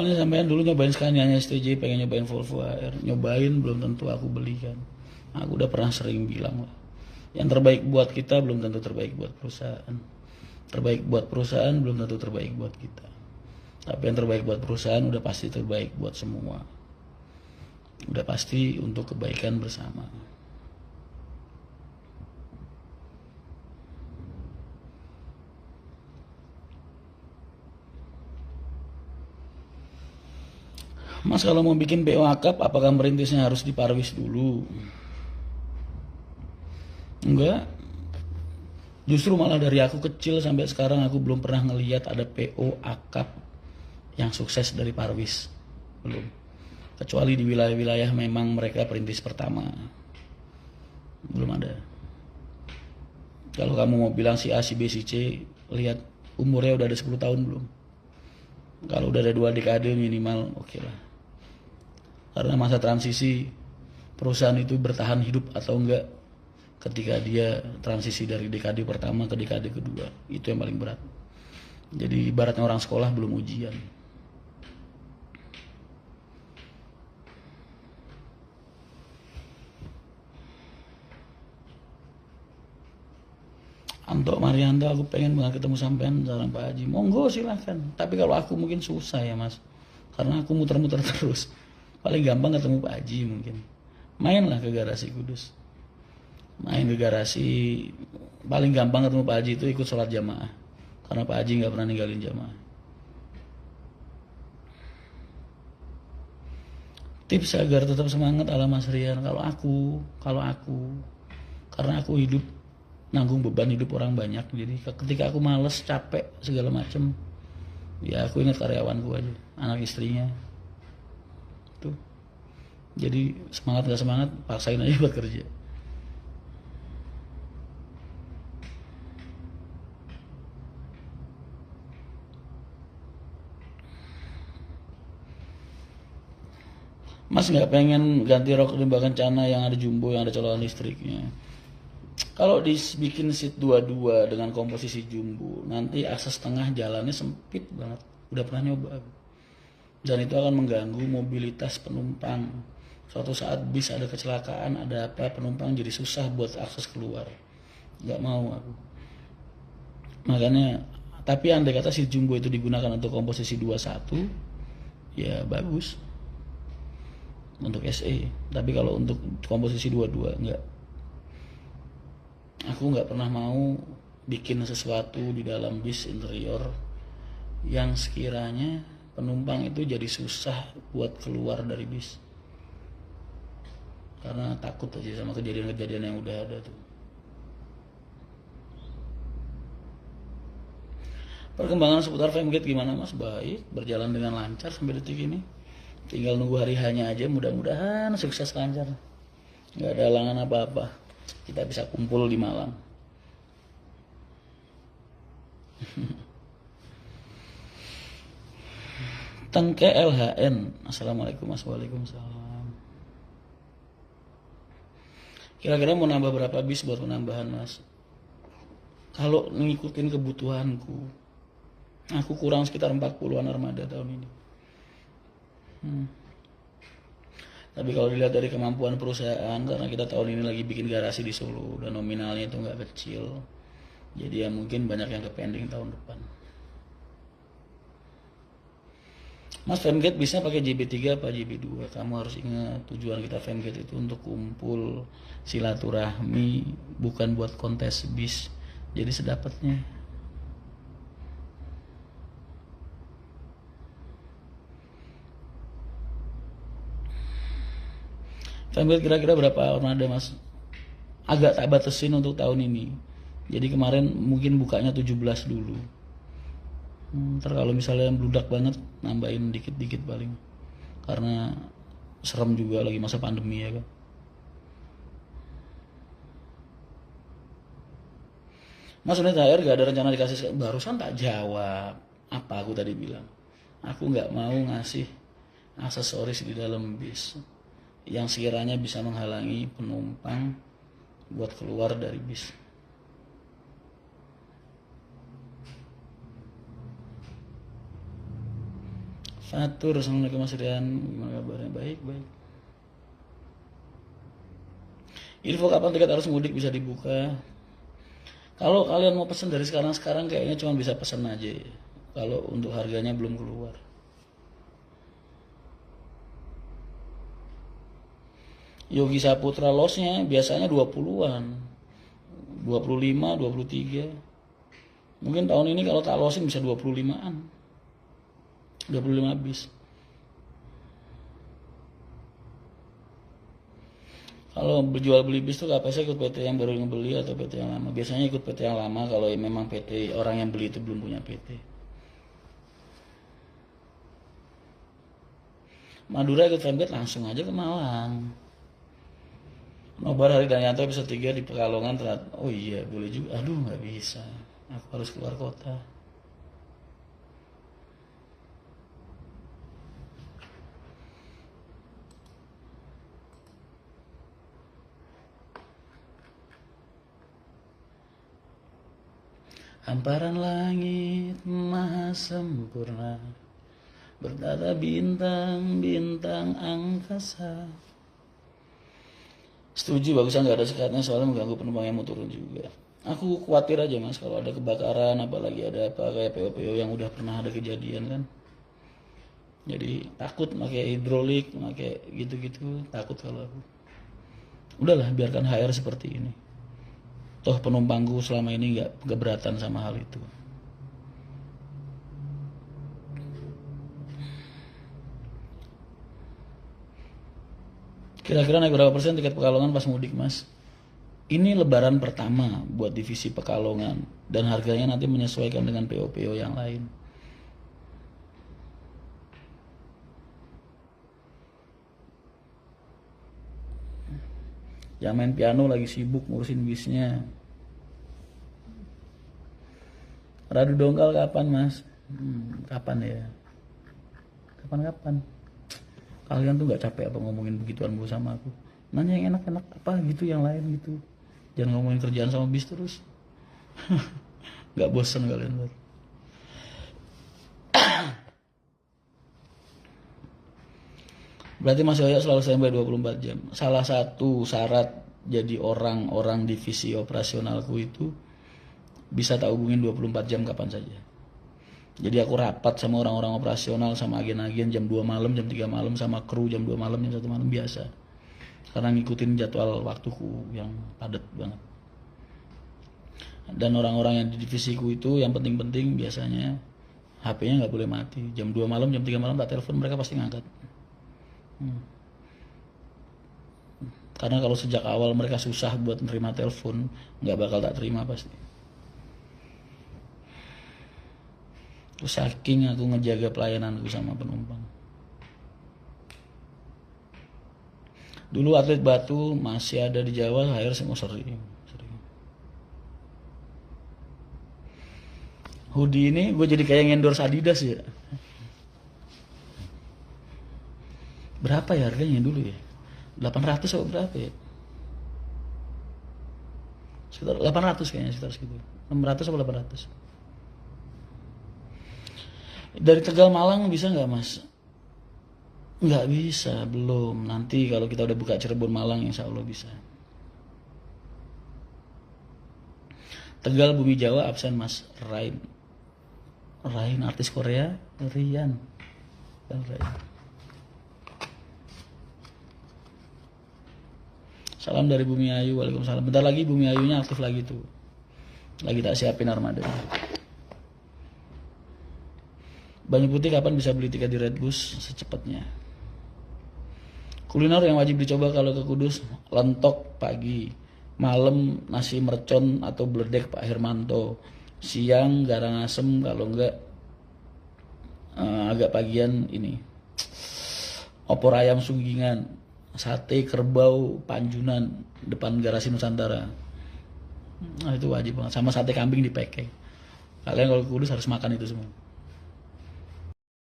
Soalnya sampean dulu nyobain Scania STJ, pengen nyobain Volvo AR, nyobain belum tentu aku belikan. Aku udah pernah sering bilang lah. Yang terbaik buat kita belum tentu terbaik buat perusahaan. Terbaik buat perusahaan belum tentu terbaik buat kita. Tapi yang terbaik buat perusahaan udah pasti terbaik buat semua. Udah pasti untuk kebaikan bersama. Mas kalau mau bikin PO akap, apakah merintisnya harus di Parwis dulu? Enggak. Justru malah dari aku kecil sampai sekarang aku belum pernah ngeliat ada PO akap yang sukses dari Parwis. Belum. Kecuali di wilayah-wilayah memang mereka perintis pertama. Belum ada. Kalau kamu mau bilang si A, si B, si C, lihat umurnya udah ada 10 tahun belum? Kalau udah ada 2 dekade minimal, oke lah. Karena masa transisi perusahaan itu bertahan hidup atau enggak ketika dia transisi dari dekade pertama ke dekade kedua, itu yang paling berat. Jadi ibaratnya orang sekolah belum ujian. Anto Marianto, aku pengen banget ketemu sampean seorang Pak Haji. Monggo silahkan. Tapi kalau aku mungkin susah ya mas, karena aku muter-muter terus. Paling gampang ketemu Pak Haji mungkin. Mainlah ke garasi Kudus. Main ke garasi, paling gampang ketemu Pak Haji itu ikut sholat jamaah. Karena Pak Haji nggak pernah ninggalin jamaah. Tips agar tetap semangat ala Mas Rian. Kalau aku, karena aku hidup nanggung beban hidup orang banyak. Jadi ketika aku males, capek segala macem, ya aku ingat karyawanku aja, anak istrinya. Tuh. Jadi semangat gak semangat, paksain aja buat kerja. Mas nggak pengen ganti rok rimba kencana yang ada jumbo, yang ada colokan listriknya. Kalau dibikin seat 22 dengan komposisi jumbo, nanti akses tengah jalannya sempit banget. Udah pernah nyoba. Dan itu akan mengganggu mobilitas penumpang. Suatu saat bis ada kecelakaan, ada apa, penumpang jadi susah buat akses keluar. Nggak mau aku. Makanya, tapi andai kata seat jumbo itu digunakan untuk komposisi 21, ya bagus. Untuk SE. Tapi kalau untuk komposisi 22 enggak. Aku nggak pernah mau bikin sesuatu di dalam bis interior yang sekiranya penumpang itu jadi susah buat keluar dari bis. Karena takut aja sama kejadian-kejadian yang udah ada tuh. Perkembangan seputar Femgate gimana mas? Baik, berjalan dengan lancar sampai detik ini. Tinggal nunggu hari hanya aja, mudah-mudahan sukses lancar. Nggak ada halangan apa-apa. Kita bisa kumpul di Malang. Tengke LHN. Assalamualaikum mas. Waalaikumsalam. Kira-kira mau nambah berapa bis buat penambahan mas? Kalau ngikutin kebutuhanku, aku kurang sekitar 40-an armada tahun ini. Tapi kalau dilihat dari kemampuan perusahaan, karena kita tahun ini lagi bikin garasi di Solo dan nominalnya itu nggak kecil, jadi ya mungkin banyak yang kepending tahun depan. Mas, Femgate bisa pakai JB3 apa JB2? Kamu harus ingat tujuan kita Femgate itu untuk kumpul silaturahmi, bukan buat kontes bis. Jadi sedapatnya. Femgate kira-kira berapa armada mas? Agak tak batasin untuk tahun ini. Jadi kemarin mungkin bukanya 17 dulu. Ntar kalau misalnya bludak banget, nambahin dikit-dikit paling. Karena serem juga lagi masa pandemi ya kan. Mas unit HR gak ada rencana dikasih, barusan tak jawab. Apa aku tadi bilang? Aku gak mau ngasih aksesoris di dalam bis yang sekiranya bisa menghalangi penumpang buat keluar dari bis. Fatur, assalamualaikum Mas Rian, gimana kabarnya? Baik, baik. Info kapan tiket arus mudik bisa dibuka? Kalau kalian mau pesan dari sekarang kayaknya cuma bisa pesan aja ya. Kalau untuk harganya belum keluar. Yogi Saputra lossnya biasanya 20-an. 25, 23. Mungkin tahun ini kalau tak lossin bisa 25-an. 25 bis. Kalau berjual beli bis tuh KPS ikut PT yang baru ngebeli atau PT yang lama? Biasanya ikut PT yang lama kalau memang PT orang yang beli itu belum punya PT. Madura ikut fanbase langsung aja ke Malang. Nobar Hari Danyanto episode 3 di Pekalongan ternyata. Oh iya boleh juga. Aduh nggak bisa. Aku harus keluar kota. Hamparan langit maha sempurna, bertata bintang-bintang angkasa. Setuju, bagusan nggak ada sekatnya soalnya mengganggu penumpang yang mau turun juga. Aku khawatir aja mas kalau ada kebakaran, apalagi ada apa kayak PO-PO yang udah pernah ada kejadian kan. Jadi takut pakai hidrolik, pakai gitu-gitu, takut kalau aku. Udahlah biarkan HR seperti ini. Toh penumpangku selama ini nggak keberatan sama hal itu. Kira-kira naik berapa persen tiket Pekalongan pas mudik mas? Ini lebaran pertama buat divisi Pekalongan dan harganya nanti menyesuaikan dengan PO-PO yang lain. Yang main piano lagi sibuk ngurusin bisnya. Radu dongkal kapan mas? Kapan ya? Kapan-kapan? Kalian tuh nggak capek apa ngomongin begituan bu sama aku? Nanya yang enak-enak apa gitu yang lain gitu. Jangan ngomongin kerjaan sama bis terus. Nggak bosan kalian buat. Berarti Mas Yoyo selalu standby 24 jam. Salah satu syarat jadi orang divisi operasionalku itu bisa tak hubungin 24 jam kapan saja. Jadi aku rapat sama orang-orang operasional, sama agen-agen jam 2 malam, jam 3 malam, sama kru jam 2 malam, jam 1 malam biasa. Karena ngikutin jadwal waktuku yang padat banget. Dan orang-orang yang di divisiku itu yang penting-penting biasanya HP-nya nggak boleh mati. Jam 2 malam, jam 3 malam tak telepon mereka pasti ngangkat. Karena kalau sejak awal mereka susah buat nerima telepon, nggak bakal tak terima pasti. Terus saking aku ngejaga pelayananku sama penumpang. Dulu atlet batu masih ada di Jawa, akhirnya semua sering. Hoodie ini gue jadi kayak endorse Adidas ya. Berapa ya harganya dulu ya? 800 atau berapa ya? Sekitar 800 kayaknya, sekitar segitu. 600 atau 800. Dari Tegal Malang bisa nggak mas? Nggak bisa, belum. Nanti kalau kita udah buka Cirebon Malang insya Allah bisa. Tegal Bumi Jawa absen mas. Rain artis Korea, Rian. Salam dari Bumi Ayu, waalaikumsalam. Bentar lagi Bumi Ayunya aktif lagi tuh. Lagi tak siapin armadanya. Banyu Putih kapan bisa beli tiket di Redbus? Secepatnya. Kuliner yang wajib dicoba kalau ke Kudus, lentok pagi, malam nasi mercon atau bledek Pak Hermanto, siang garang asem, kalau enggak agak pagian ini opor ayam sunggingan, sate kerbau Panjunan depan garasi Nusantara. Nah itu wajib banget, sama sate kambing di Pekeng. Kalian kalau ke Kudus harus makan itu semua.